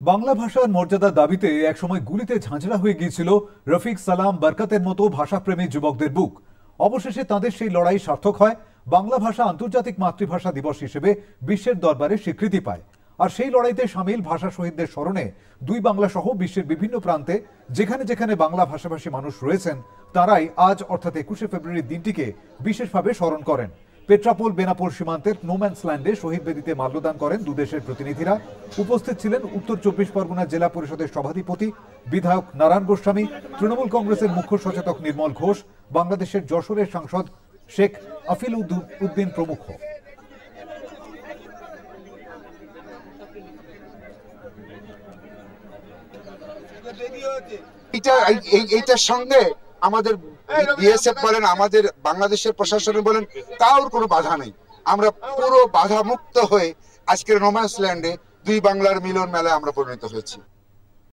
বাংলা ভাষার মর্যাদার দাবিতে একসময় গুলিতে ঝাঁঝরা হয়ে গিয়েছিল রফিক সালাম বরকতের মতো ভাষাপ্রেমী যুবকদের বুক। অবশেষে তাদের সেই লড়াই সার্থক হয়। বাংলা ভাষা আন্তর্জাতিক মাতৃভাষা দিবস হিসেবে বিশ্বের দরবারে স্বীকৃতি পায়। আর সেই লড়াইতে সামিল ভাষা শহীদদের স্মরণে দুই বাংলা সহ বিশ্বের বিভিন্ন প্রান্তে যেখানে যেখানে বাংলা ভাষাভাষী মানুষ রয়েছেন তারাই আজ অর্থাৎ 21শে ফেব্রুয়ারির দিনটিকে বিশেষভাবে স্মরণ করেন। পেট্রাপোল বেনাপোল সীমান্তের নোম্যান্সল্যান্ডে শহীদ বেদিতে মাল্যদান করেন দুদেশের প্রতিনিধিরা। উপস্থিত ছিলেন উত্তর 24 পরগনা জেলা পরিষদের সভাধিপতি বিধায়ক নারায়ণ গোস্বামী, তৃণমূল কংগ্রেসের মুখ্য সচেতক নির্মল ঘোষ, বাংলাদেশের যশোরের সাংসদ শেখ আফিল উদ্দিন প্রমুখ। এইটার সঙ্গে আমাদের বিএসএফ বলেন, আমাদের বাংলাদেশের প্রশাসন বলেন, কারোর কোনো বাধা নেই। আমরা পুরো বাধা মুক্ত হয়ে আজকের নোম্যান্সল্যান্ডে দুই বাংলার মিলন মেলায় আমরা পরিণত হয়েছি।